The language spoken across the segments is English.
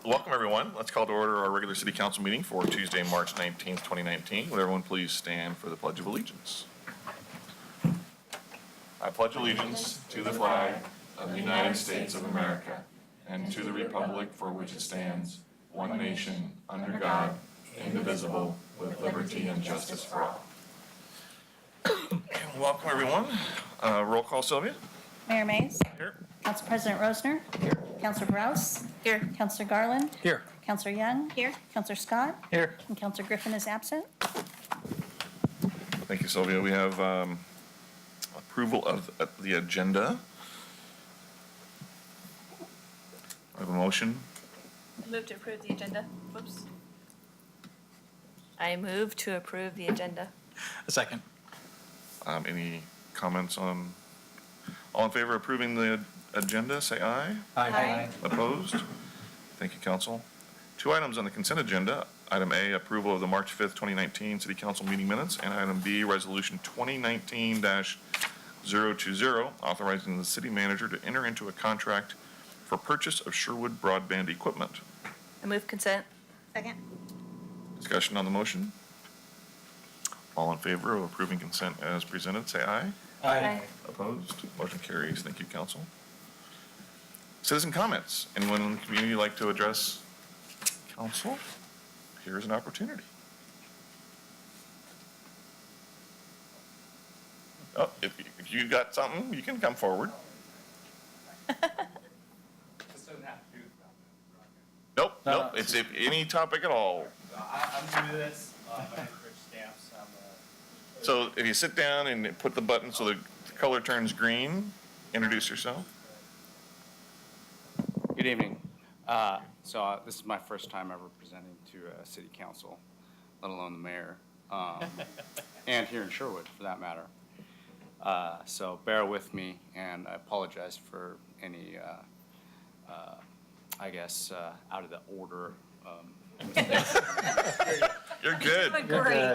Welcome, everyone. Let's call to order our regular city council meeting for Tuesday, March 19th, 2019. Would everyone please stand for the Pledge of Allegiance? I pledge allegiance to the flag of the United States of America and to the republic for which it stands, one nation, under God, indivisible, with liberty and justice for all. Welcome, everyone. Roll call, Sylvia. Mayor Mays. Here. Council President Rosner. Here. Councilor Rouse. Here. Councilor Garland. Here. Councilor Young. Here. Councilor Scott. Here. And Councilor Griffin is absent. Thank you, Sylvia. We have approval of the agenda. I have a motion. Move to approve the agenda. Whoops. I move to approve the agenda. A second. Any comments on, all in favor of approving the agenda, say aye. Aye. Opposed? Thank you, council. 2 items on the consent agenda. Item A, approval of the March 5th, 2019 City Council meeting minutes, and item B, Resolution 2019-020, authorizing the city manager to enter into a contract for purchase of Sherwood broadband equipment. I move consent. Second. Discussion on the motion. All in favor of approving consent as presented, say aye. Aye. Opposed? Motion carries. Thank you, council. Citizen comments. Anyone in the community like to address council? Here's an opportunity. Oh, if you got something, you can come forward. This doesn't have to do with that. Nope, No, nope. It's if any topic at all. I'm new to this. My name's Rich Stamps. I'm So if you sit down and put the button so the color turns green, introduce yourself. Good evening. This is my first time ever presenting to city council, let alone the mayor, and here in Sherwood for that matter. So bear with me, and I apologize for any, I guess, out of the order. You're good. Great.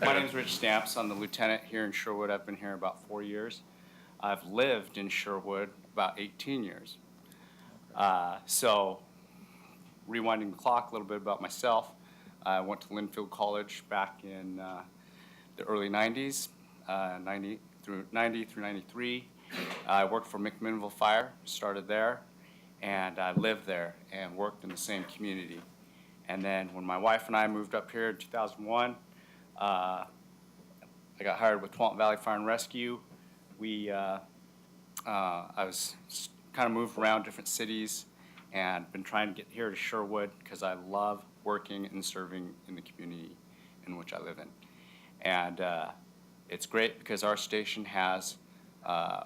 My name is Rich Stamps. I'm the lieutenant here in Sherwood. I've been here about 4 years. I've lived in Sherwood about 18 years. So rewinding the clock a little bit about myself, I went to Linfield College back in the early 90s, 90 through 93. I worked for McMinnville Fire, started there, and I lived there and worked in the same community. And then when my wife and I moved up here in 2001, I got hired with Twant Valley Fire and Rescue. I was kind of moved around different cities and been trying to get here to Sherwood because I love working and serving in the community in which I live in. And it's great because our station has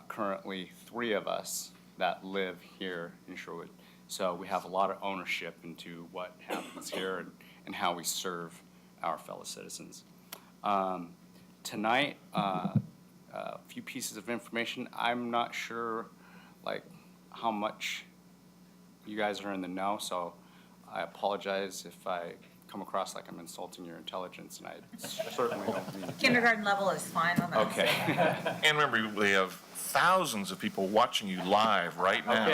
currently 3 of us that live here in Sherwood. So we have a lot of ownership into what happens here and how we serve our fellow citizens. Tonight, a few pieces of information. I'm not sure how much you guys are in the know, so I apologize if I come across like I'm insulting your intelligence, and I certainly don't mean it. Kindergarten level is fine on that. Okay. And remember, we have thousands of people watching you live right now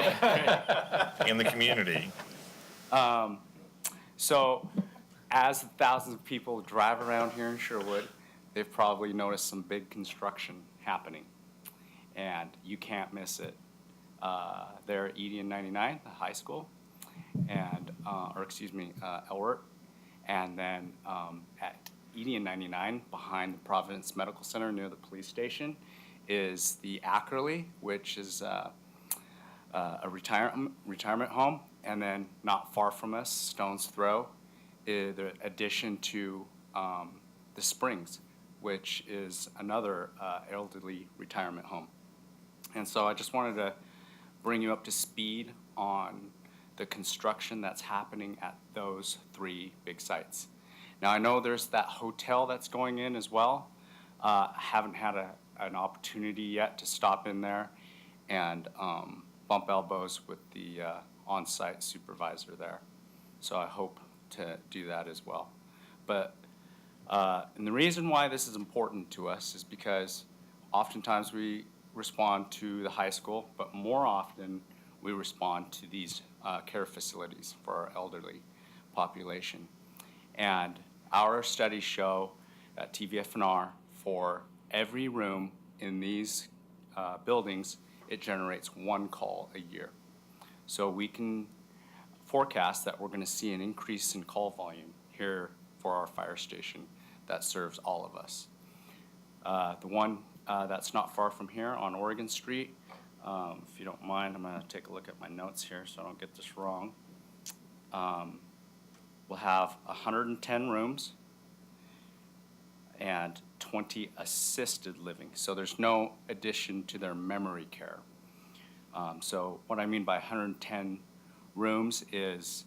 in the community. So as thousands of people drive around here in Sherwood, they've probably noticed some big construction happening, and you can't miss it. There at ED and 99, the high school, and Elwert, and then at ED and 99, behind the Providence Medical Center near the police station, is the Ackerley, which is a retirement home, and then not far from us, stone's throw, is the addition to the Springs, which is another elderly retirement home. And so I just wanted to bring you up to speed on the construction that's happening at those 3 big sites. Now I know there's that hotel that's going in as well. I haven't had an opportunity yet to stop in there and bump elbows with the on-site supervisor there. So I hope to do that as well. But and the reason why this is important to us is because oftentimes we respond to the high school, but more often we respond to these care facilities for our elderly population. And our studies show at TVFNR, for every room in these buildings, it generates 1 call a year. So we can forecast that we're going to see an increase in call volume here for our fire station that serves all of us. The one that's not far from here on Oregon Street, if you don't mind, I'm going to take a look at my notes here so I don't get this wrong. We'll have 110 rooms and 20 assisted living. So there's no addition to their memory care. So what I mean by 110 rooms is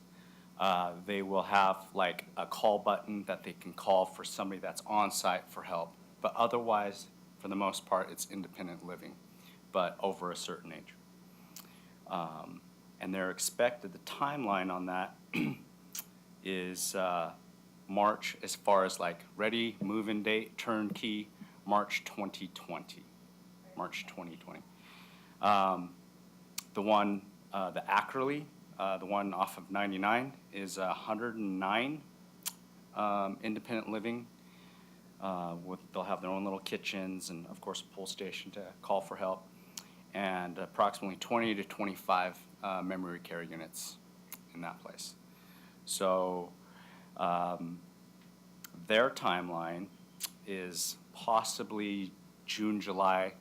they will have like a call button that they can call for somebody that's on site for help. But otherwise, for the most part, it's independent living, but over a certain age. And they're expected, the timeline on that is March, as far as like ready, move-in date, turnkey, March 2020. March 2020. The one, the Ackerley, the one off of 99, is 109 independent living. They'll have their own little kitchens and, of course, a pull station to call for help, and approximately 20 to 25 memory care units in that place. So their timeline is possibly June, July,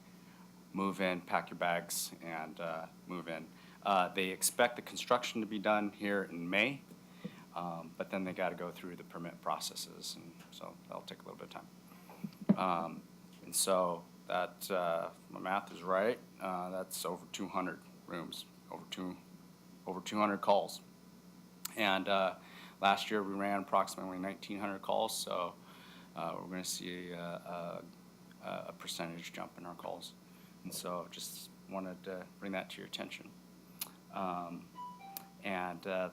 move in, pack your bags, and move in. They expect the construction to be done here in May, but then they got to go through the permit processes, and so that'll take a little bit of time. And so that, if my math is right, that's over 200 rooms, over 200 calls. And last year we ran approximately 1,900 calls, so we're going to see a percentage jump in our calls. And so just wanted to bring that to your attention. And the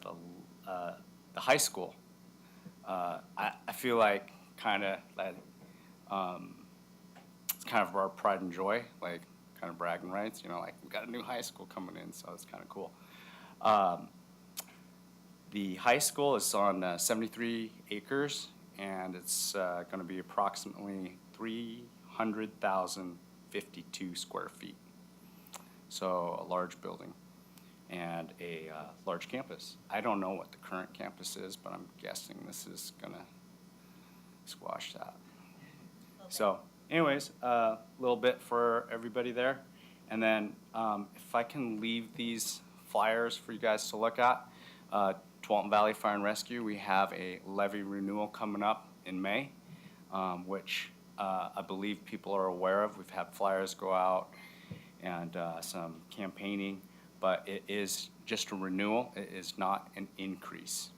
high school, I feel like kind of like it's kind of our pride and joy, like kind of bragging rights, you know, like we've got a new high school coming in, so it's kind of cool. The high school is on 73 acres, and it's going to be approximately 300,052 square feet. So a large building and a large campus. I don't know what the current campus is, but I'm guessing this is going to squash that. So anyways, a little bit for everybody there. And then if I can leave these flyers for you guys to look at, Tualatin Valley Fire and Rescue, we have a levy renewal coming up in May, which I believe people are aware of. We've had flyers go out and some campaigning, but it is just a renewal. It is not an increase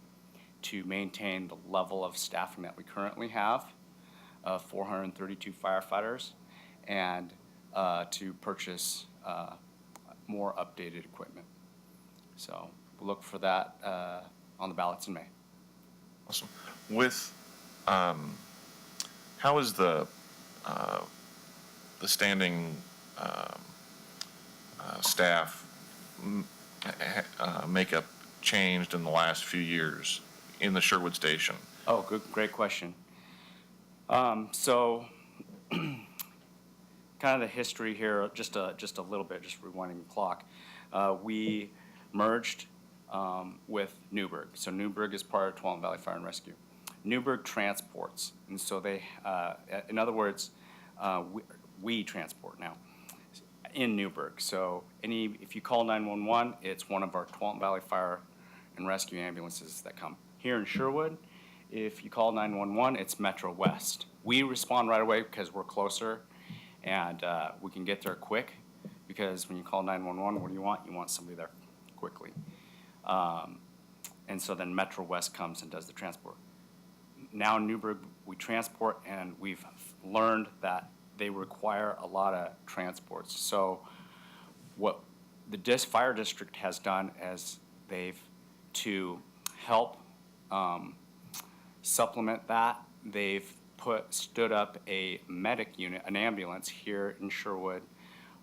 to maintain the level of staffing that we currently have of 432 firefighters, and to purchase more updated equipment. So we'll look for that on the ballots in May. Awesome. With, how is the standing staff makeup changed in the last few years in the Sherwood station? Oh, great question. So kind of the history here, just a little bit, just rewinding the clock. We merged with Newburgh. So Newburgh is part of Tualatin Valley Fire and Rescue. Newburgh transports, and so they, in other words, we transport now in Newburgh. So if you call 911, it's one of our Tualatin Valley Fire and Rescue ambulances that come. Here in Sherwood, if you call 911, it's Metro West. We respond right away because we're closer, and we can get there quick, because when you call 911, what do you want? You want somebody there quickly. And so then Metro West comes and does the transport. Now in Newburgh, we transport, and we've learned that they require a lot of transports. So what the fire district has done is to help supplement that, they've stood up a medic unit, an ambulance here in Sherwood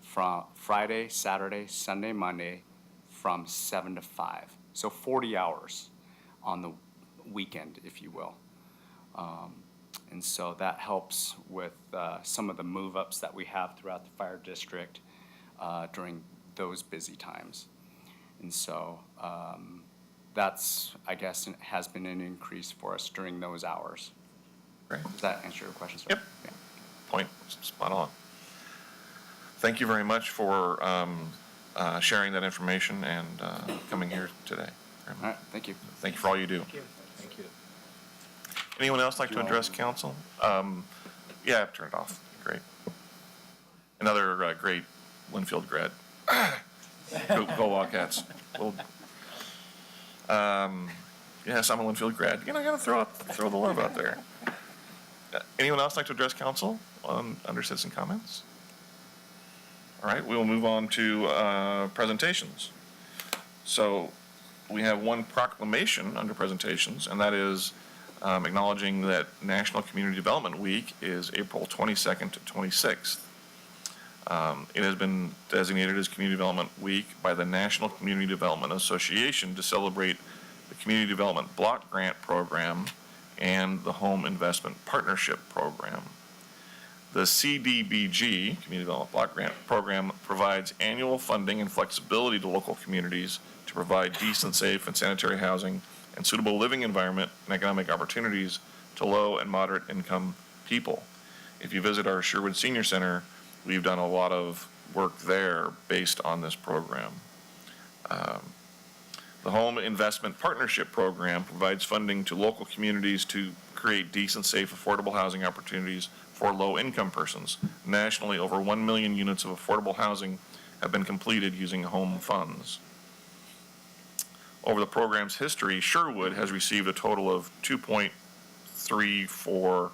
from Friday, Saturday, Sunday, Monday from 7 to 5. So 40 hours on the weekend, if you will. And so that helps with some of the move-ups that we have throughout the fire district during those busy times. And so that's, I guess, has been an increase for us during those hours. Great. Does that answer your question, sir? Yep. Yeah. Point spot on. Thank you very much for sharing that information and coming here today. Very All much. right, thank you. Thank you for all you do. Thank you. Anyone else like to address council? Yeah, turn it off. Great. Another great Winfield grad. Go Wildcats. Well, yes, I'm a Winfield grad. You know, I gotta throw the love out there. Anyone else like to address council under citizen comments? All right, we will move on to presentations. So we have one proclamation under presentations, and that is acknowledging that National Community Development Week is April 22nd to 26th. It has been designated as Community Development Week by the National Community Development Association to celebrate the Community Development Block Grant Program and the Home Investment Partnership Program. The CDBG, Community Development Block Grant Program, provides annual funding and flexibility to local communities to provide decent, safe, and sanitary housing and suitable living environment and economic opportunities to low and moderate income people. If you visit our Sherwood Senior Center, we've done a lot of work there based on this program. The Home Investment Partnership Program provides funding to local communities to create decent, safe, affordable housing opportunities for low-income persons. Nationally, over 1 million units of affordable housing have been completed using home funds. Over the program's history, Sherwood has received a total of $2.34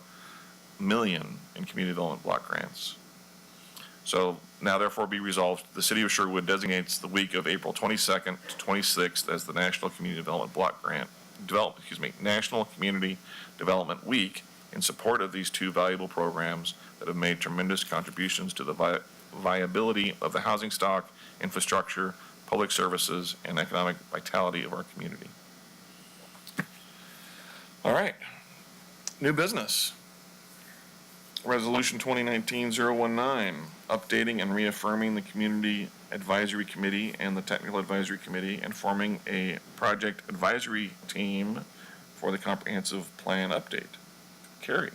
million in community development block grants. So now therefore be resolved, the city of Sherwood designates the week of April 22nd to 26th as the National Community Development Block Grant, National Community Development Week in support of these two valuable programs that have made tremendous contributions to the viability of the housing stock, infrastructure, public services, and economic vitality of our community. All right, new business. Resolution 2019-019, updating and reaffirming the Community Advisory Committee and the Technical Advisory Committee and forming a project advisory team for the comprehensive plan update. Carrie.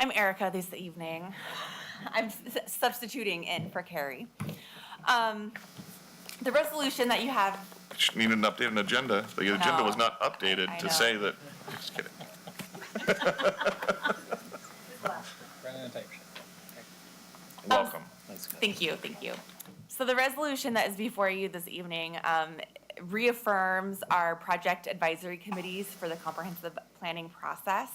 I'm Erica this evening. I'm substituting in for Carrie. The resolution that you have. Just needed an updated agenda. The agenda was not I updated to know. say that, just kidding. Welcome. Thank you. So the resolution that is before you this evening reaffirms our project advisory committees for the comprehensive planning process.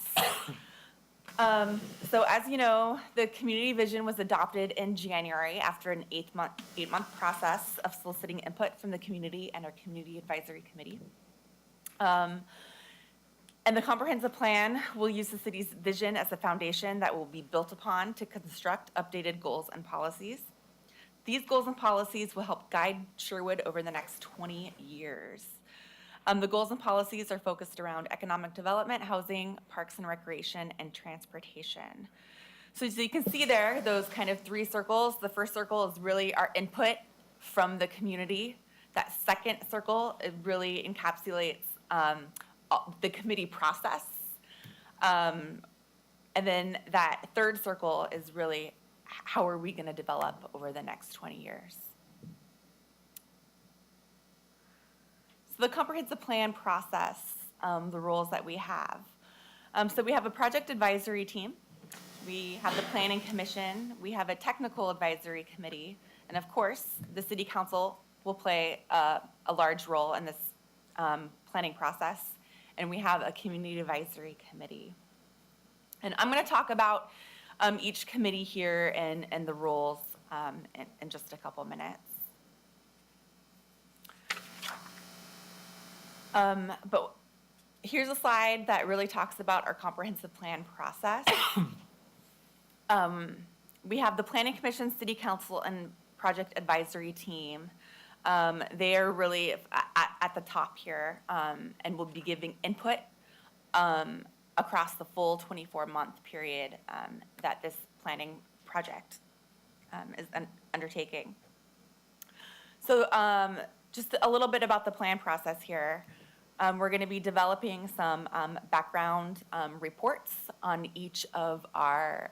So as you know, the community vision was adopted in January after an eight-month process of soliciting input from the community and our community advisory committee. And the comprehensive plan will use the city's vision as a foundation that will be built upon to construct updated goals and policies. These goals and policies will help guide Sherwood over the next 20 years. The goals and policies are focused around economic development, housing, parks and recreation, and transportation. So you can see there, those kind of three circles. The first circle is really our input from the community. That second circle, it really encapsulates the committee process. And then that third circle is really how are we going to develop over the next 20 years. So the comprehensive plan process, the roles that we have. So we have a project advisory team. We have the planning commission. We have a technical advisory committee. And of course, the city council will play a large role in this planning process. And we have a community advisory committee. And I'm going to talk about each committee here and the roles in just a couple minutes. But here's a slide that really talks about our comprehensive plan process. We have the planning commission, city council, and project advisory team. They are really at the top here, and will be giving input across the full 24-month period that this planning project is undertaking. So just a little bit about the plan process here. We're going to be developing some background reports on each of our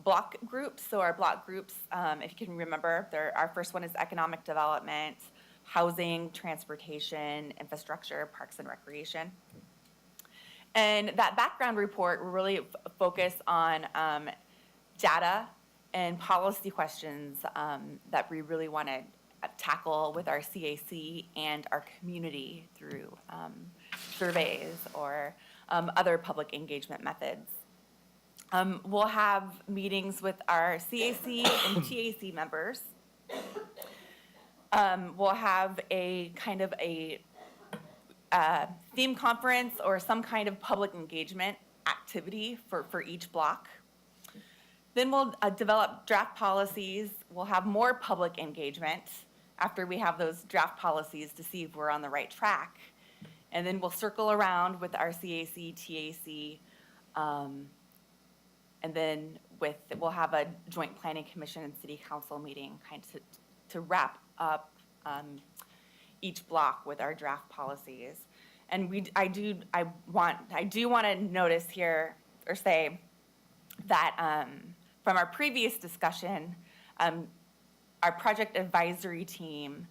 block groups. So our block groups, if you can remember, our first one is economic development, housing, transportation, infrastructure, parks and recreation. And that background report will really focus on data and policy questions that we really want to tackle with our CAC and our community through surveys or other public engagement methods. We'll have meetings with our CAC and TAC members. We'll have a kind of a theme conference or some kind of public engagement activity for each block. Then we'll develop draft policies. We'll have more public engagement after we have those draft policies to see if we're on the right track. And then we'll circle around with our CAC, TAC, and then we'll have a joint planning commission and city council meeting kind of to wrap up each block with our draft policies. And I do want to notice here or say that from our previous discussion, our project advisory team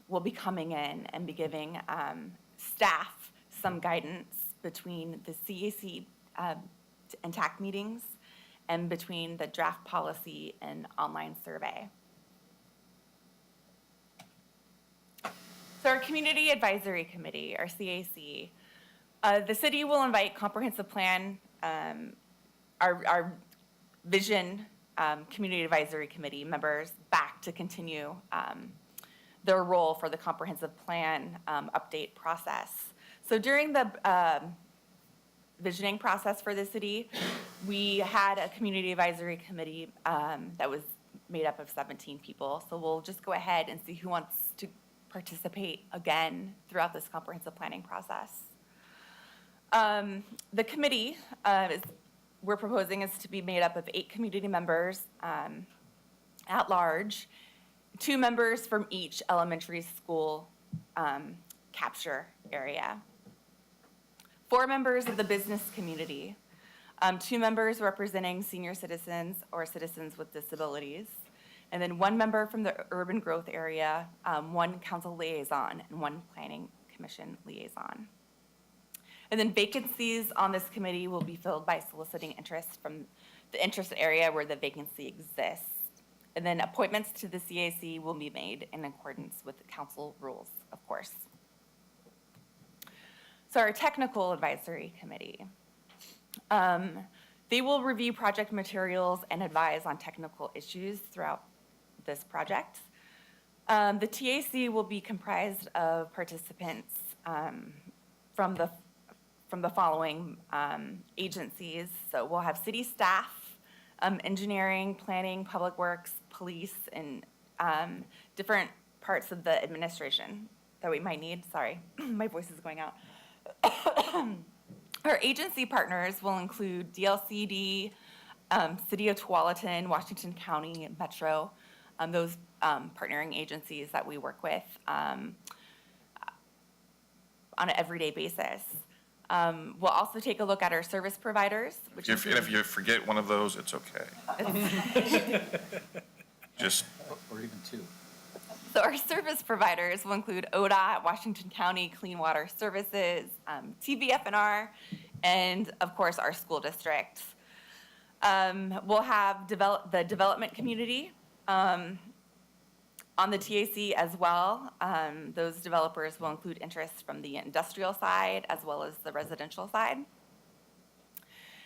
will be coming in and be giving staff some guidance between the CAC and TAC meetings and between the draft policy and online survey. So our Community Advisory Committee, our CAC, the city will invite comprehensive plan, our vision Community Advisory Committee members back to continue their role for the comprehensive plan update process. So during the visioning process for the city, we had a Community Advisory Committee that was made up of 17 people. So we'll just go ahead and see who wants to participate again throughout this comprehensive planning process. The committee we're proposing is to be made up of 8 community members at large, 2 members from each elementary school capture area, 4 members of the business community, 2 members representing senior citizens or citizens with disabilities, and then 1 member from the urban growth area, 1 council liaison, and 1 planning commission liaison. And then vacancies on this committee will be filled by soliciting interest from the interest area where the vacancy exists. And then appointments to the CAC will be made in accordance with the council rules, of course. So our technical advisory committee, they will review project materials and advise on technical issues throughout this project. The TAC will be comprised of participants from the following agencies. So we'll have city staff, engineering, planning, public works, police, and different parts of the administration that we might need. Sorry, my voice is going out. Our agency partners will include DLCD, City of Tualatin, Washington County, Metro, those partnering agencies that we work with on an everyday basis. We'll also take a look at our service providers, which If you forget one of those, it's okay. Just, Or even 2. So our service providers will include ODOT, Washington County Clean Water Services, TBF&R, and of course our school district. We'll have the development community on the TAC as well. Those developers will include interest from the industrial side as well as the residential side.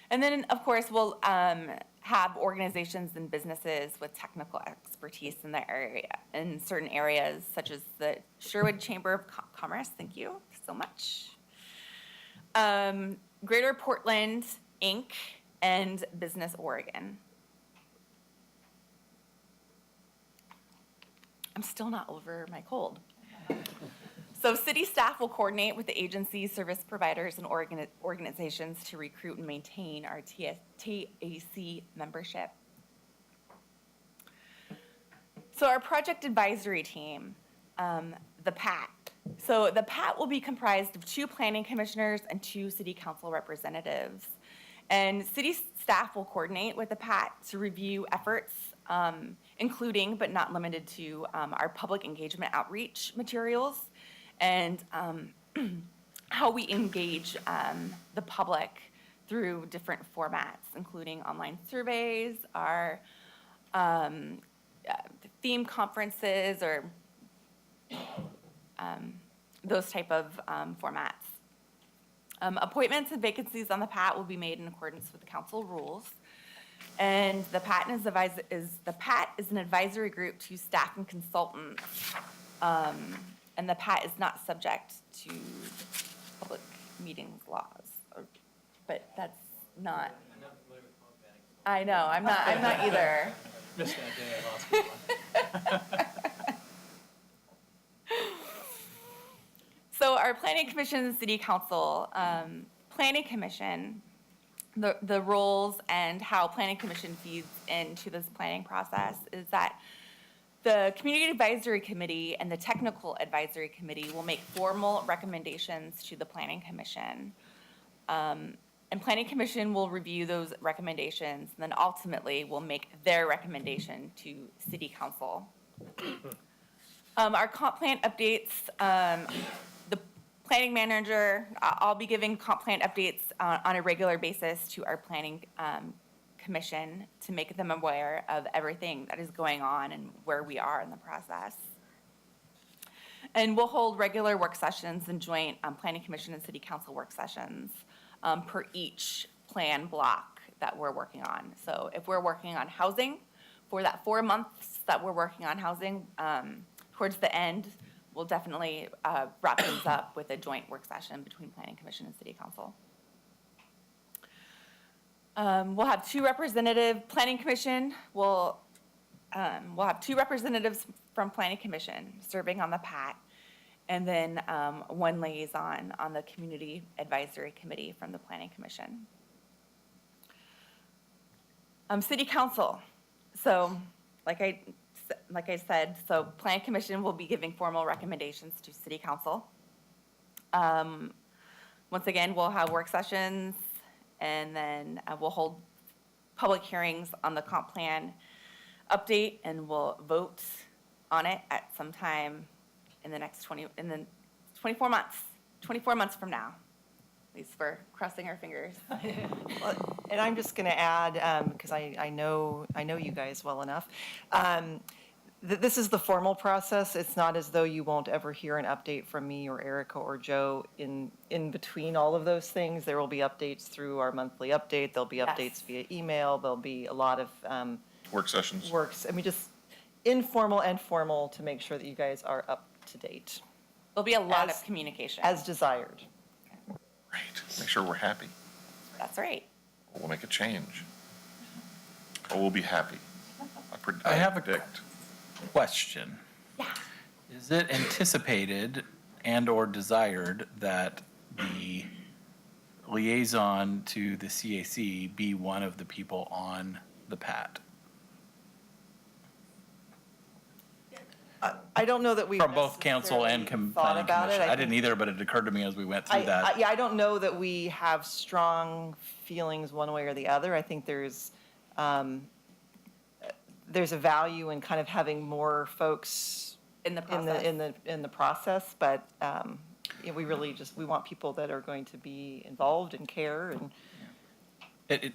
And then, of course, we'll have organizations and businesses with technical expertise in the area, in certain areas, such as the Sherwood Chamber of Commerce, thank you so much, Greater Portland, Inc., and Business Oregon. I'm still not over my cold. So city staff will coordinate with the agencies, service providers, and organizations to recruit and maintain our TAC membership. So our project advisory team, the PAT. So the PAT will be comprised of 2 planning commissioners and 2 city council representatives. And city staff will coordinate with the PAT to review efforts, including but not limited to our public engagement outreach materials and how we engage the public through different formats, including online surveys, our theme conferences, or those type of formats. Appointments and vacancies on the PAT will be made in accordance with the council rules. And the PAT is an advisory group to staff and consultants. And the PAT is not subject to public meetings laws. But that's not. I know, I'm not either. Missed that day at law school. So our planning commission and city council, planning commission, the roles and how planning commission feeds into this planning process is that the community advisory committee and the technical advisory committee will make formal recommendations to the planning commission. And planning commission will review those recommendations, and then ultimately will make their recommendation to city council. Our comp plan updates, the planning manager, I'll be giving comp plan updates on a regular basis to our planning commission to make them aware of everything that is going on and where we are in the process. And we'll hold regular work sessions and joint planning commission and city council work sessions per each plan block that we're working on. So if we're working on housing, for that 4 months that we're working on housing, towards the end, we'll definitely wrap things up with a joint work session between planning commission and city council. We'll have 2 representative planning commission. We'll have 2 representatives from planning commission serving on the PAT, and then 1 liaison on the community advisory committee from the planning commission. City council. So like I said, so planning commission will be giving formal recommendations to city council. Once again, we'll have work sessions, and then we'll hold public hearings on the comp plan update, and we'll vote on it at some time in the next 24 months from now. At least we're crossing our fingers. Well, and I'm just going to add, because I know you guys well enough, this is the formal process. It's not as though you won't ever hear an update from me or Erica or Joe in between all of those things. There will be updates through our monthly update. There'll be updates via email. There'll be a lot of Work sessions. just informal and formal to make sure that you guys are up to date, There'll be a lot of communication. as desired. Right. Make sure we're happy. That's right. We'll make a change. Or we'll be happy. I have a predict. question. Yeah. Is it anticipated and/or desired that the liaison to the CAC be one of the people on the PAT? I don't know that we From both council and thought planning about it. commission. I didn't either, but it occurred to me as we went through that. Yeah, I don't know that we have strong feelings one way or the other. I think there's a value in kind of having more folks In the process. in the process, but we really we want people that are going to be involved and care and.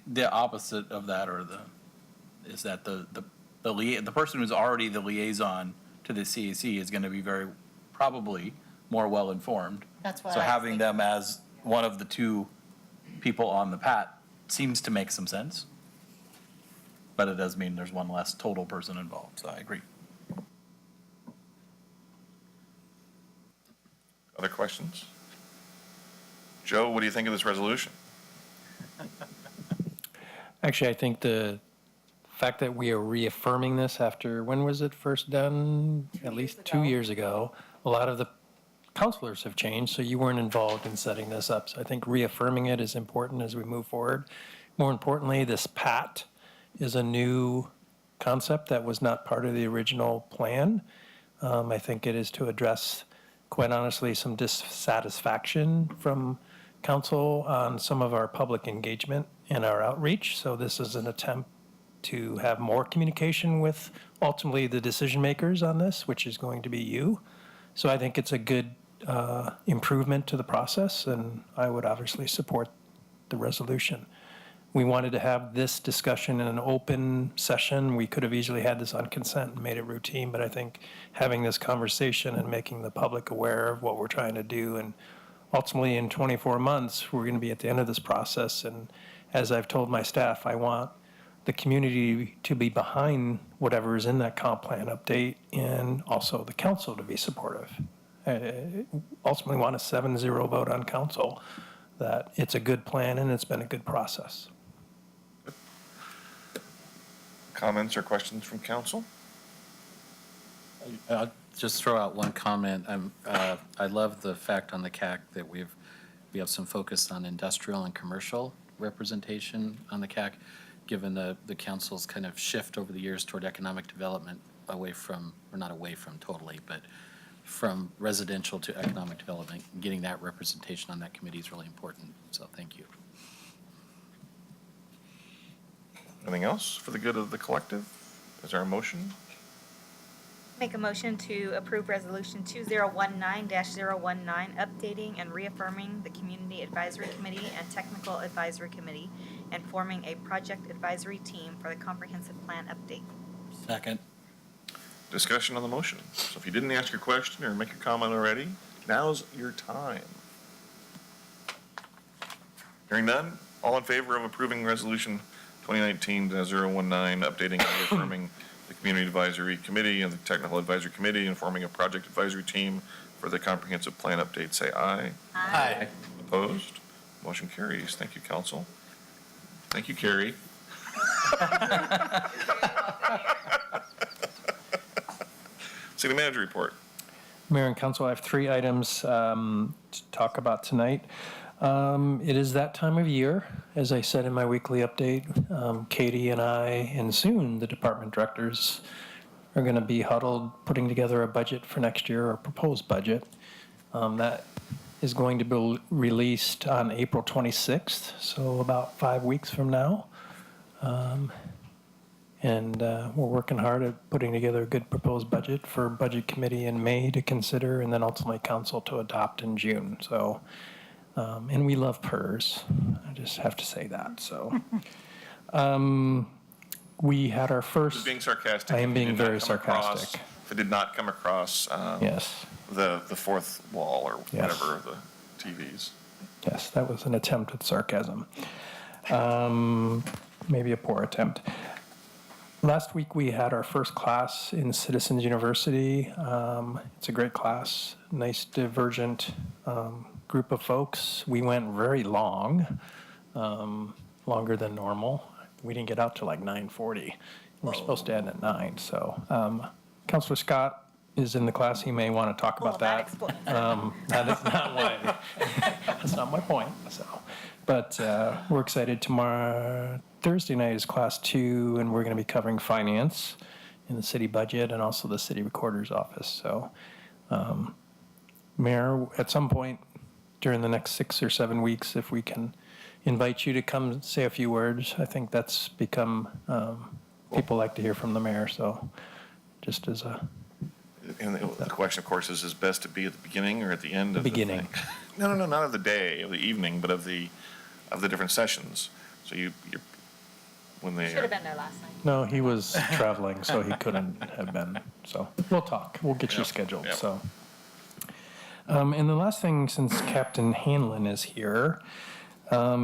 The opposite of that, is that the person who's already the liaison to the CAC is going to be probably more well-informed. That's what So I was having them as one of the 2 people on the PAT seems to make some sense. But it does mean there's one less total person involved, so I agree. Other questions? Joe, what do you think of this resolution? Actually, I think the fact that we are reaffirming this after, when was it first done? At least 2 years ago. A lot of the counselors have changed, so you weren't involved in setting this up. So I think reaffirming it is important as we move forward. More importantly, this PAT is a new concept that was not part of the original plan. I think it is to address, quite honestly, some dissatisfaction from council on some of our public engagement and our outreach. So this is an attempt to have more communication with ultimately the decision makers on this, which is going to be you. So I think it's a good improvement to the process, and I would obviously support the resolution. We wanted to have this discussion in an open session. We could have easily had this on consent and made it routine, but I think having this conversation and making the public aware of what we're trying to do, and ultimately in 24 months, we're going to be at the end of this process. And as I've told my staff, I want the community to be behind whatever is in that comp plan update, and also the council to be supportive. Ultimately want a 7-0 vote on council that it's a good plan and it's been a good process. Comments or questions from council? I'll just throw out one comment. I love the fact on the CAC that we have some focus on industrial and commercial representation on the CAC, given the council's kind of shift over the years toward economic development away from, or not away from totally, but from residential to economic development. Getting that representation on that committee is really important. So thank you. Anything else for the good of the collective? Is there a motion? Make a motion to approve Resolution 2019-019, updating and reaffirming the Community Advisory Committee and Technical Advisory Committee and forming a project advisory team for the comprehensive plan update. Second. Discussion on the motion. So if you didn't ask your question or make a comment already, now's your time. Hearing none, all in favor of approving Resolution 2019-019, updating and reaffirming the Community Advisory Committee and the Technical Advisory Committee and forming a project advisory team for the comprehensive plan update, say aye. Aye. Opposed? Motion carries. Thank you, council. Thank you, Carrie. City manager report. Mayor and council, I have 3 items to talk about tonight. It is that time of year, as I said in my weekly update. Katie and I, and soon the department directors, are going to be huddled putting together a budget for next year, or a proposed budget. That is going to be released on April 26th, so about 5 weeks from now. And we're working hard at putting together a good proposed budget for Budget Committee in May to consider, and then ultimately council to adopt in June. So, and we love PERS. I just have to say that. So, we had our first. Just being sarcastic. I am If you being did not very come across- sarcastic. If it did not come across Yes. the fourth wall or Yes. whatever of the TVs. Yes, that was an attempt at sarcasm. Maybe a poor attempt. Last week, we had our first class in Citizens University. It's a great class, nice divergent group of folks. We went very long, longer than normal. We didn't get out till like 9:40. We're supposed to end at 9. So Councilor Scott is in the class. He may want to talk about that. That is not why. That's not my point. So, but we're excited. Tomorrow, Thursday night is class 2, and we're going to be covering finance in the city budget and also the city recorder's office. So, Mayor, at some point during the next 6 or 7 weeks, if we can invite you to come say a few words, I think that's become, people like to hear from the mayor. So, just as a And the question, of course, is best to be at the beginning or at the end of the beginning. thing? No, not of the day, of the evening, but of the different sessions. So you're when they Should have been there last night. No, he was traveling, so he couldn't have been. So we'll talk. We'll get you scheduled. Yep. So, and the last thing, since Captain Hanlon is here,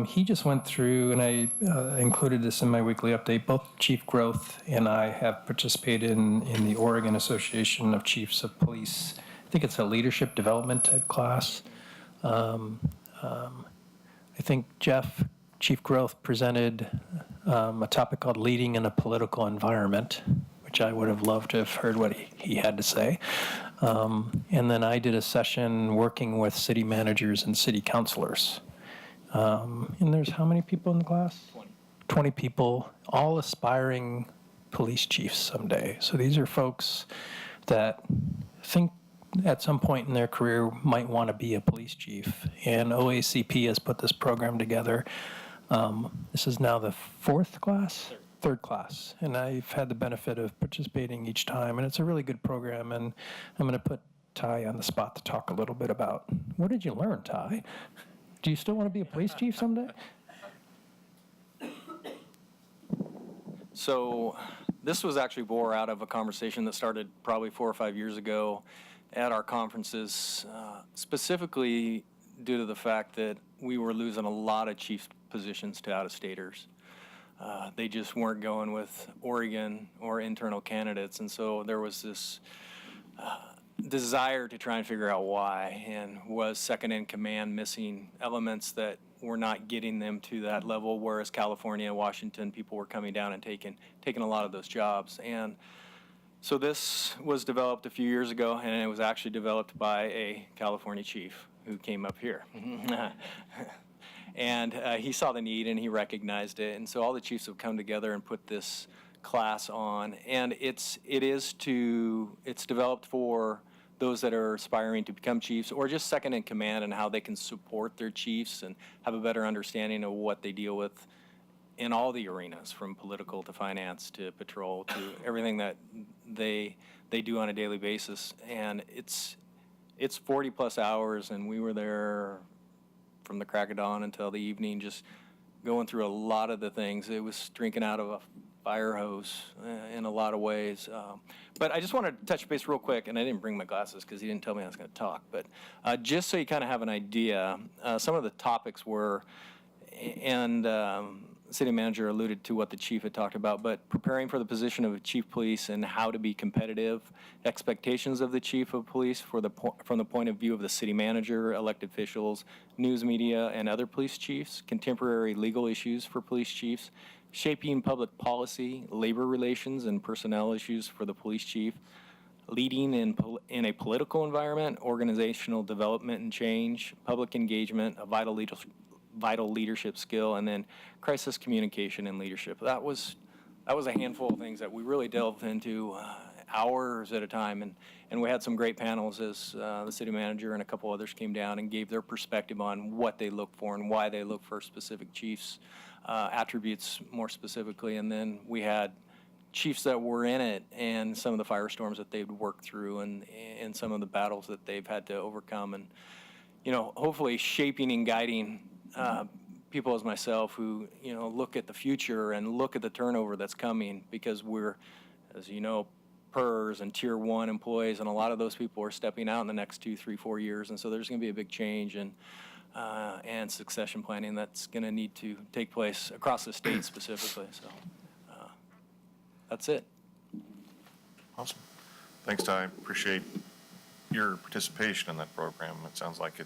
he just went through, and I included this in my weekly update. Both Chief Growth and I have participated in the Oregon Association of Chiefs of Police. I think it's a leadership development type class. I think Chief Growth presented a topic called Leading in a Political Environment, which I would have loved to have heard what he had to say. And then I did a session working with city managers and city councilors. And there's how many people in the class? 20 people, all aspiring police chiefs someday. So these are folks that think at some point in their career might want to be a police chief. And OACP has put this program together. This is now the fourth class? Third class. And I've had the benefit of participating each time, and it's a really good program. And I'm going to put Ty on the spot to talk a little bit about, what did you learn, Ty? Do you still want to be a police chief someday? So this was actually bore out of a conversation that started probably 4 or 5 years ago at our conferences, specifically due to the fact that we were losing a lot of chief positions to out-of-staters. They just weren't going with Oregon or internal candidates, and so there was this desire to try and figure out why, and was second in command missing elements that were not getting them to that level, whereas California and Washington, people were coming down and taking a lot of those jobs. And so this was developed a few years ago, and it was actually developed by a California chief who came up here. And he saw the need and he recognized it, and so all the chiefs have come together and put this class on, and it's developed for those that are aspiring to become chiefs or just second in command, and how they can support their chiefs and have a better understanding of what they deal with in all the arenas, from political to finance to patrol to everything that they do on a daily basis. And it's 40 plus hours, and we were there from the crack of dawn until the evening, just going through a lot of the things. It was drinking out of a fire hose in a lot of ways. But I just wanted to touch base real quick, and I didn't bring my glasses because he didn't tell me I was going to talk, but just so you kind of have an idea, some of the topics were, and city manager alluded to what the chief had talked about, but preparing for the position of chief police and how to be competitive, expectations of the chief of police from the point of view of the city manager, elected officials, news media, and other police chiefs, contemporary legal issues for police chiefs, shaping public policy, labor relations, and personnel issues for the police chief, leading in a political environment, organizational development and change, public engagement, a vital leadership skill, and then crisis communication and leadership. That was a handful of things that we really delved into hours at a time, and we had some great panels as the city manager and a couple others came down and gave their perspective on what they look for and why they look for specific chiefs, attributes more specifically. And then we had chiefs that were in it and some of the firestorms that they've worked through and some of the battles that they've had to overcome, and hopefully shaping and guiding people as myself who look at the future and look at the turnover that's coming, because we're, as you know, PERS and Tier 1 employees, and a lot of those people are stepping out in the next 2, 3, 4 years, and so there's going to be a big change and succession planning that's going to need to take place across the state specifically. So that's it. Awesome. Thanks, Ty. Appreciate your participation in that program. It sounds like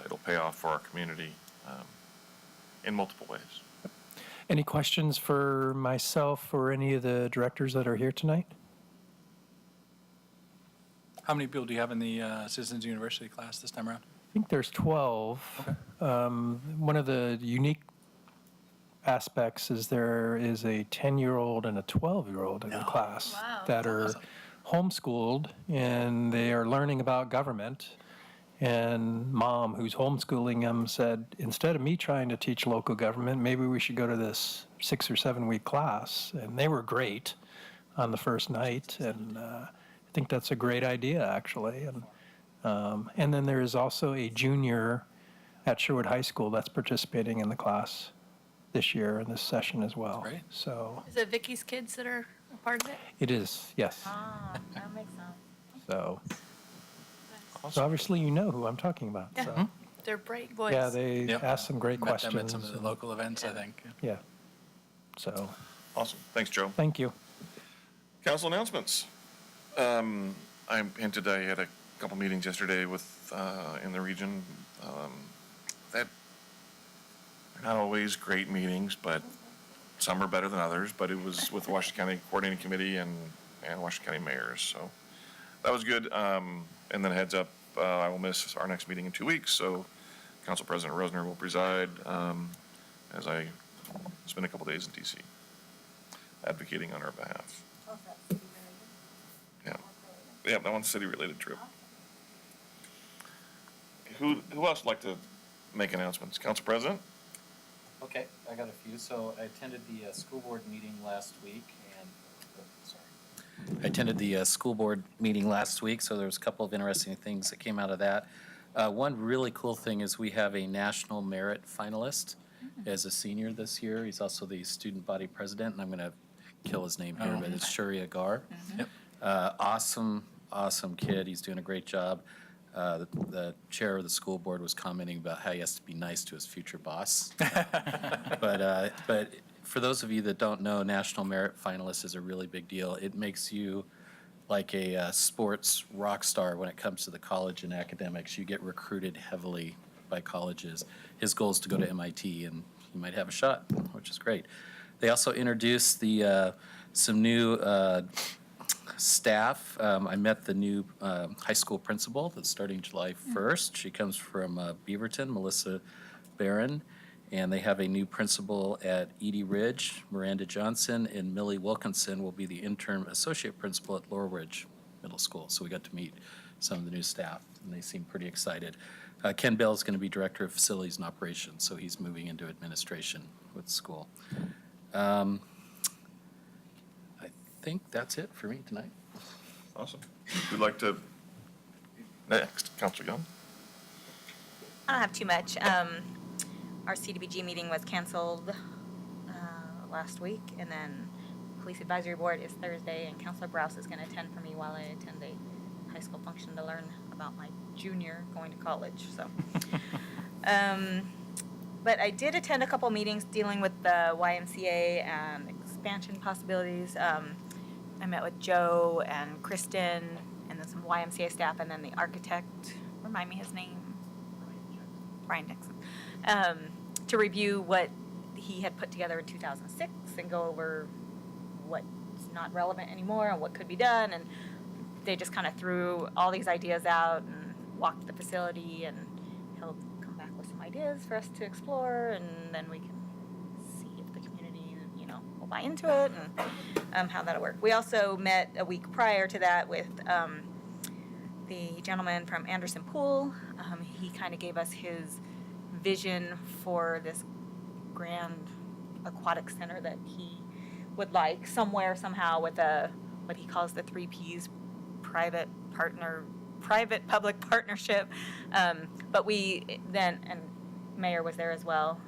it'll pay off for our community in multiple ways. Any questions for myself or any of the directors that are here tonight? How many people do you have in the Citizens University class this time around? I think there's 12. Okay. One of the unique aspects is there is a 10-year-old and a 12-year-old in the class that are homeschooled, and they are learning about government. And mom, who's homeschooling them, said, instead of me trying to teach local government, maybe we should go to this 6 or 7 week class. And they were great on the first night, and I think that's a great idea, actually. And then there is also a junior at Sherwood High School that's participating in the class this year in this session as well. Great. So Is it Vicky's kids that are a part of it? it is, yes. Ah, that makes sense. So obviously you know who I'm talking about. Yeah. So. They're bright boys. Yeah, they Yep. asked some great Met questions. them at some of the local events, I think. Yeah. So, Awesome. Thanks, Joe. thank you. Council announcements. I hinted I had a couple meetings yesterday with in the region. That They're not always great meetings, but some are better than others, but it was with the Washington County Coordinating Committee and Washington County mayors, so that was good. And then heads up, I will miss our next meeting in 2 weeks, so Council President Rosner will preside as I spend a couple days in DC, advocating on our behalf. Yeah, yeah, that one's city-related trip. Who else would like to make announcements? Council President? Okay, I got a few. So I attended the school board meeting last week I attended the school board meeting last week, so there was a couple of interesting things that came out of that. One really cool thing is we have a national merit finalist as a senior this year. He's also the student body president, and I'm going to kill his name here, but it's Shuri Agar. Yep. Awesome kid. He's doing a great job. The chair of the school board was commenting about how he has to be nice to his future boss. But for those of you that don't know, National Merit Finalist is a really big deal. It makes you like a sports rock star when it comes to the college and academics. You get recruited heavily by colleges. His goal is to go to MIT, and he might have a shot, which is great. They also introduced some new staff. I met the new high school principal that's starting July 1st. She comes from Beaverton, Melissa Barron. And they have a new principal at Edie Ridge, Miranda Johnson, and Millie Wilkinson will be the interim associate principal at Laurel Ridge Middle School. So we got to meet some of the new staff, and they seem pretty excited. Ken Bell is going to be director of facilities and operations, so he's moving into administration with the school. I think that's it for me tonight. Awesome. Who'd like to, next, Councilor Young? I don't have too much. Our CDBG meeting was canceled last week, and then Police Advisory Board is Thursday, and Councilor Browse is going to attend for me while I attend a high school function to learn about my junior going to college. So, but I did attend a couple meetings dealing with the YMCA and expansion possibilities. I met with Joe and Kristen, and then some YMCA staff, and then the architect. Remind me his name. Brian Dixon. To review what he had put together in 2006 and go over what's not relevant anymore and what could be done. And they just kind of threw all these ideas out and walked the facility, and he'll come back with some ideas for us to explore, and then we can see if the community, will buy into it and how that'll work. We also met a week prior to that with the gentleman from Anderson Pool. He kind of gave us his vision for this grand aquatic center that he would like somewhere, somehow, with what he calls the 3 Ps, private-public partnership. But we then, and Mayor was there as well,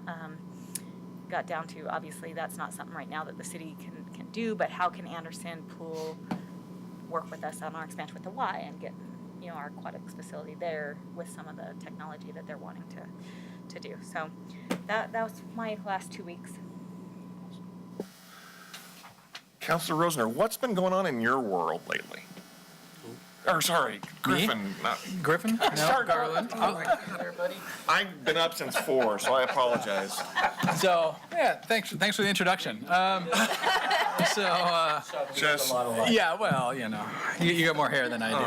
got down to, obviously, that's not something right now that the city can do, but how can Anderson Pool work with us on our expansion with the Y and get our aquatics facility there with some of the technology that they're wanting to do. So that was my last 2 weeks. Councilor Rosner, what's been going on in your world lately? Or sorry, Griffin. Griffin? No, Sorry, Garland. I've been up since 4, so I apologize. So, yeah, thanks for the introduction. Just Yeah, well, you got more hair than I do.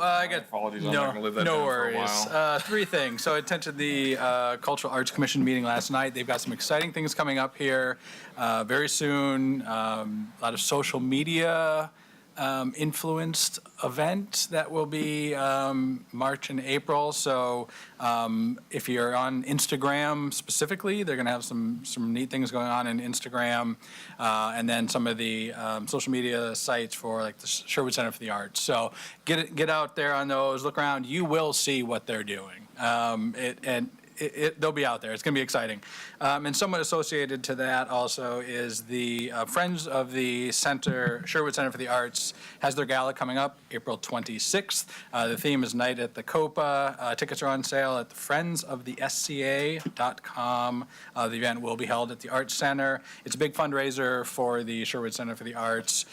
I got apologies. I'm not going to live that down no for a worries. while. 3 things. So I attended the Cultural Arts Commission meeting last night. They've got some exciting things coming up here very soon. A lot of social media influenced event that will be March and April. So if you're on Instagram specifically, they're going to have some neat things going on in Instagram, and then some of the social media sites for like the Sherwood Center for the Arts. So get out there on those, look around. You will see what they're doing. They'll be out there. It's going to be exciting. And somewhat associated to that also is the Friends of the Sherwood Center for the Arts has their gala coming up April 26th. The theme is Night at the Copa. Tickets are on sale at friendsofthesca.com. The event will be held at the Arts Center. It's a big fundraiser for the Sherwood Center for the Arts.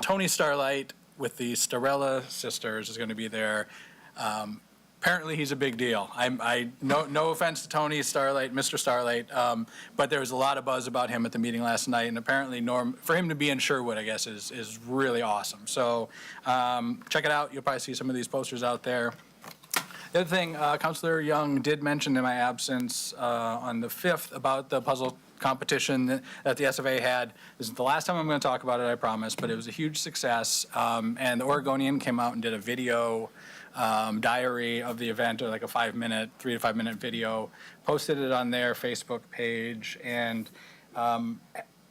Tony Starlight with the Starella sisters is going to be there. apparently he's a big deal. No offense to Tony Starlight, Mr. Starlight, but there was a lot of buzz about him at the meeting last night, and apparently for him to be in Sherwood, I guess, is really awesome. So check it out. You'll probably see some of these posters out there. The other thing, Councilor Young did mention in my absence on the 5th about the puzzle competition that the SFA had. This is the last time I'm going to talk about it, I promise, but it was a huge success. And the Oregonian came out and did a video diary of the event, or like a 3 to 5 minute video, posted it on their Facebook page, and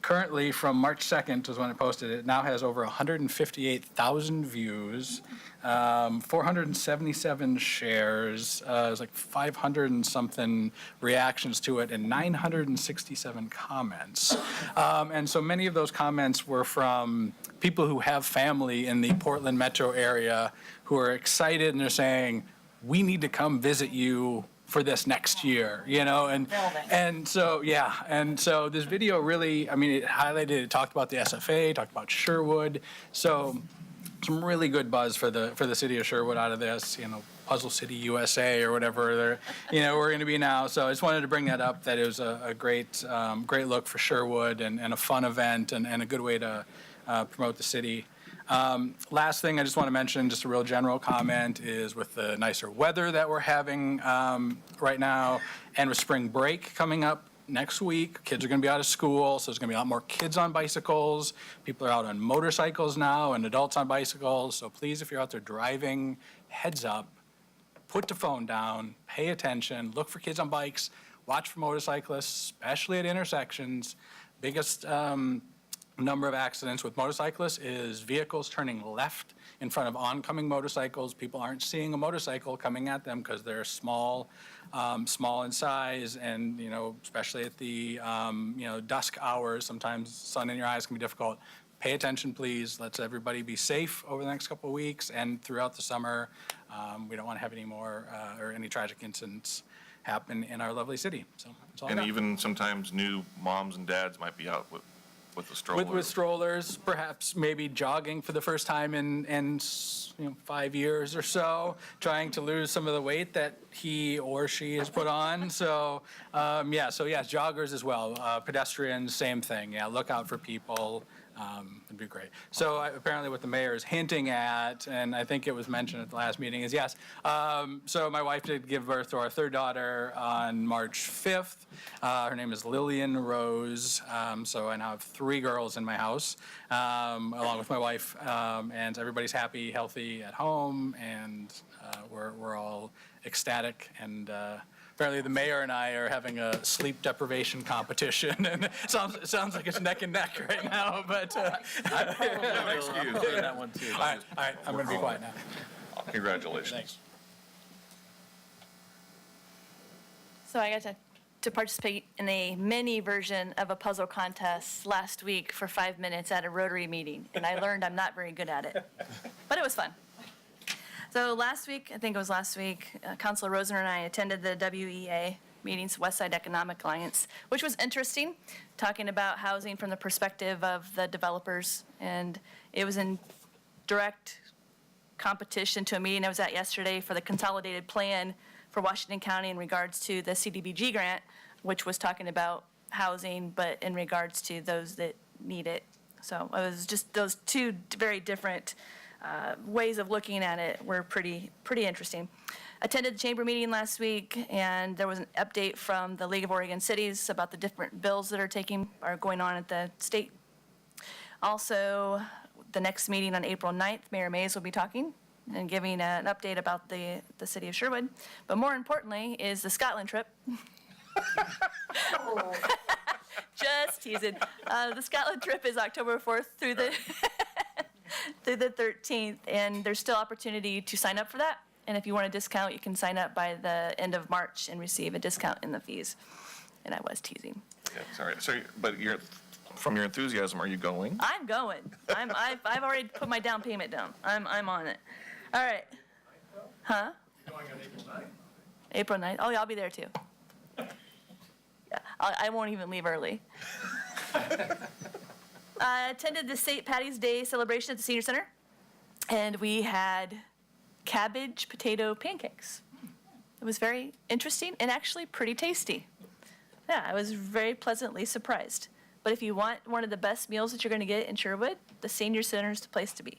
currently from March 2nd was when it posted, it now has over 158,000 views, 477 shares, there's like 500 and something reactions to it, and 967 comments. And so many of those comments were from people who have family in the Portland metro area who are excited, and they're saying, we need to come visit you for this next year, and so, yeah, and so this video really, it highlighted, it talked about the SFA, talked about Sherwood, so some really good buzz for the city of Sherwood out of this, Puzzle City USA or whatever we're going to be now. So I just wanted to bring that up, that it was a great look for Sherwood, and a fun event, and a good way to promote the city. Last thing I just want to mention, just a real general comment, is with the nicer weather that we're having right now, and with spring break coming up next week, kids are going to be out of school, so there's going to be a lot more kids on bicycles. People are out on motorcycles now, and adults on bicycles. So please, if you're out there driving, heads up, put the phone down, pay attention, look for kids on bikes, watch for motorcyclists, especially at intersections. Biggest number of accidents with motorcyclists is vehicles turning left in front of oncoming motorcycles. People aren't seeing a motorcycle coming at them because they're small in size, and especially at the dusk hours, sometimes sun in your eyes can be difficult. Pay attention, please. Let's everybody be safe over the next couple of weeks and throughout the summer. We don't want to have any more or any tragic incidents happen in our lovely city. So that's all I And got. even sometimes new moms and dads might be out with the stroller. With strollers, perhaps maybe jogging for the first time in 5 years or so, trying to lose some of the weight that he or she has put on. So, joggers as well. Pedestrians, same thing. Yeah, look out for people. It'd be great. So apparently what the mayor is hinting at, and I think it was mentioned at the last meeting, is yes. So my wife did give birth to our third daughter on March 5th. Her name is Lillian Rose. So I now have 3 girls in my house, along with my wife. And everybody's happy, healthy at home, and we're all ecstatic. And apparently the mayor and I are having a sleep deprivation competition, and it sounds like it's neck and neck right now, but. I probably have an excuse for that one too. All right, I'm going to be quiet now. Congratulations. Thanks. So I got to participate in a mini version of a puzzle contest last week for 5 minutes at a Rotary meeting, and I learned I'm not very good at it, but it was fun. So last week, Councilor Rosen and I attended the WEA meetings, West Side Economic Alliance, which was interesting, talking about housing from the perspective of the developers. And it was in direct competition to a meeting I was at yesterday for the consolidated plan for Washington County in regards to the CDBG grant, which was talking about housing, but in regards to those that need it. So it was just those two very different ways of looking at it were pretty interesting. Attended the chamber meeting last week, and there was an update from the League of Oregon Cities about the different bills that are going on at the state. Also, the next meeting on April 9th, Mayor Mays will be talking and giving an update about the city of Sherwood. But more importantly is the Scotland trip. Just teasing. The Scotland trip is October 4th through the through the 13th, and there's still opportunity to sign up for that. And if you want a discount, you can sign up by the end of March and receive a discount in the fees. And I was teasing. Yeah, sorry, but from your enthusiasm, are you going? I'm going. I've already put my down payment down. I'm on it. All right. Huh? Going on April 9th. April 9th. Oh, yeah, I'll be there too. Yeah, I won't even leave early. I attended the St. Patty's Day celebration at the Senior Center, and we had cabbage potato pancakes. It was very interesting and actually pretty tasty. Yeah, I was very pleasantly surprised. But if you want one of the best meals that you're going to get in Sherwood, the senior center is the place to be.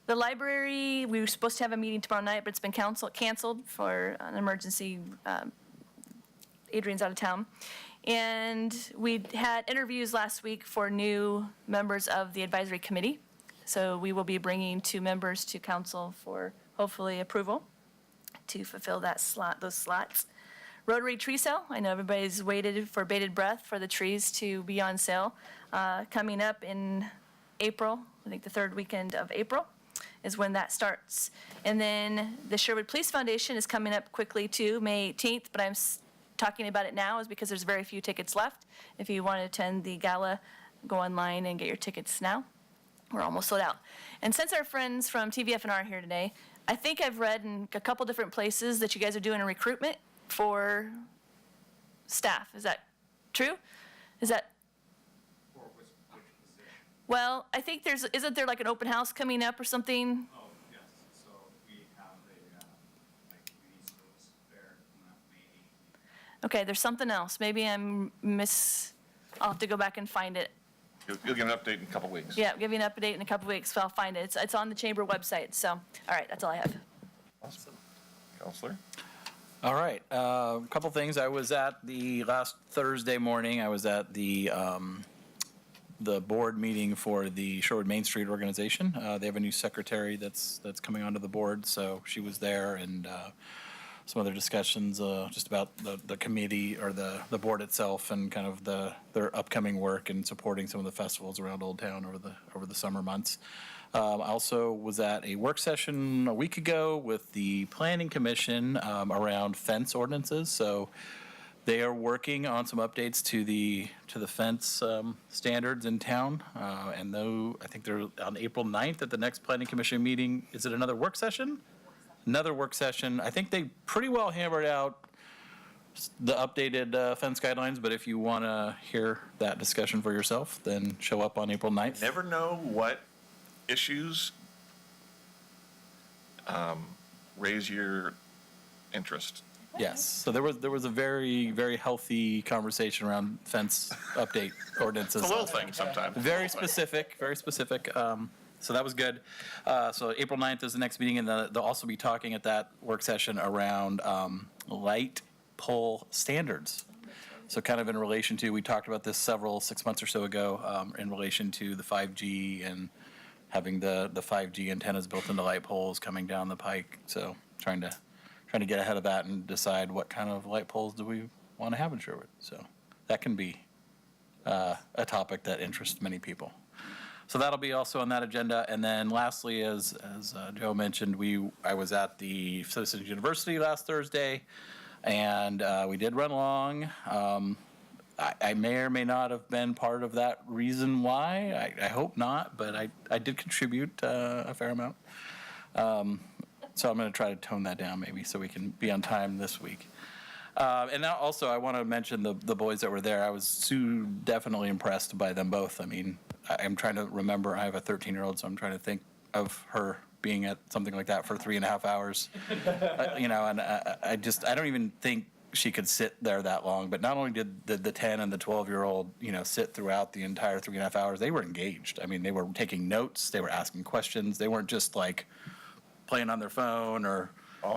The library, we were supposed to have a meeting tomorrow night, but it's been canceled for an emergency. Adrian's out of town. And we had interviews last week for new members of the advisory committee. So we will be bringing 2 members to council for hopefully approval to fulfill those slots. Rotary tree sale, I know everybody's waited for bated breath for the trees to be on sale. Coming up in April, I think the 3rd weekend of April is when that starts. And then the Sherwood Police Foundation is coming up quickly too, May 18th, but I'm talking about it now is because there's very few tickets left. If you want to attend the gala, go online and get your tickets now. We're almost sold out. And since our friends from TVF&R are here today, I think I've read in a couple different places that you guys are doing a recruitment for staff. Is that true? Is that? For which position? Well, I think isn't there like an open house coming up or something? Oh, yes, so we have a, like, mini service fair coming up May 8th. Okay, there's something else. Maybe I'll have to go back and find it. You'll get an update in a couple weeks. Yeah, give you an update in a couple weeks, so I'll find it. It's on the chamber website, so, all right, that's all I have. Awesome. Counselor? All right, a couple things. I was at last Thursday morning, I was at the board meeting for the Sherwood Main Street organization. They have a new secretary that's coming onto the board, so she was there, and some other discussions just about the committee or the board itself and kind of their upcoming work and supporting some of the festivals around Old Town over the summer months. I also was at a work session a week ago with the Planning Commission around fence ordinances. So they are working on some updates to the fence standards in town. And though I think they're on April 9th at the next Planning Commission meeting. Is it another work session? Another work session. I think they pretty well hammered out the updated fence guidelines, but if you want to hear that discussion for yourself, then show up on April 9th. Never know what issues raise your interest. Yes, so there was a very, very healthy conversation around fence update ordinances. It's a little thing sometimes. Very specific, very specific. So that was good. So April 9th is the next meeting, and they'll also be talking at that work session around light pole standards. So kind of in relation to, we talked about this 6 months or so ago, in relation to the 5G and having the 5G antennas built into light poles coming down the pike. So trying to get ahead of that and decide what kind of light poles do we want to have in Sherwood. So that can be a topic that interests many people. So that'll be also on that agenda. And then lastly, as Joe mentioned, I was at the Citizens University last Thursday, and we did run along. I may or may not have been part of that reason why. I hope not, but I did contribute a fair amount. So I'm going to try to tone that down maybe so we can be on time this week. And now also I want to mention the boys that were there. I was definitely impressed by them both. I mean, I'm trying to remember, I have a 13-year-old, so I'm trying to think of her being at something like that for 3.5 hours. And I don't even think she could sit there that long. But not only did the 10 and the 12-year-old, sit throughout the entire 3.5 hours, they were engaged. I mean, they were taking notes, they were asking questions, they weren't just like playing on their phone or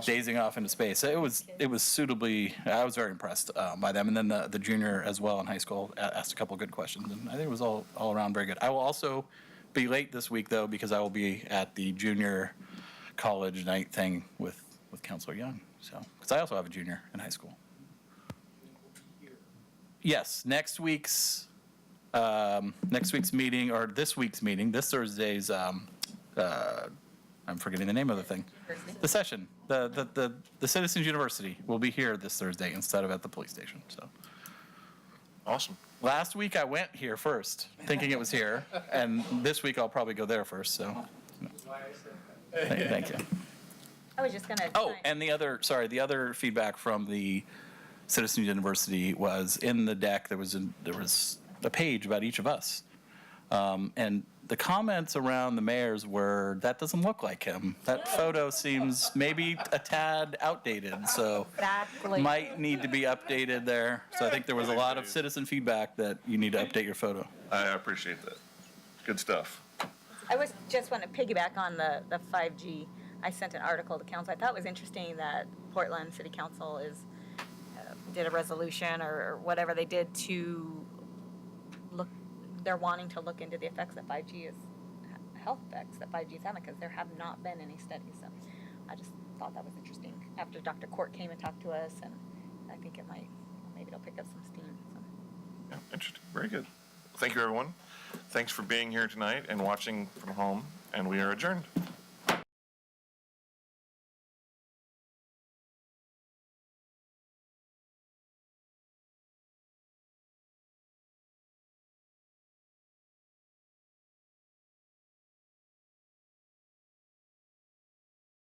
dazing off into space. It was suitably, I was very impressed by them. And then the junior as well in high school asked a couple good questions, and I think it was all around very good. I will also be late this week though, because I will be at the junior college night thing with Counselor Young. So, because I also have a junior in high school. Yes, next week's meeting, or this week's meeting, this Thursday's, I'm forgetting the name of the thing. The session, the Citizens University will be here this Thursday instead of at the police station, so. Awesome. Last week I went here first, thinking it was here, and this week I'll probably go there first, so. Thank you. I was just gonna. Oh, and the other feedback from the Citizens University was in the deck, there was a page about each of us. And the comments around the mayor's were, that doesn't look like him. That photo seems maybe a tad outdated, so Exactly. might need to be updated there. So I think there was a lot of citizen feedback that you need to update your photo. I appreciate that. Good stuff. I was, just want to piggyback on the 5G. I sent an article to council. I thought it was interesting that Portland City Council did a resolution or whatever they did to look, they're wanting to look into the effects that 5G is, health effects that 5G is having, because there have not been any studies. So I just thought that was interesting after Dr. Court came and talked to us, and I think it might, maybe it'll pick up some steam. So. Yeah, interesting. Very good. Thank you, everyone. Thanks for being here tonight and watching from home, and we are adjourned.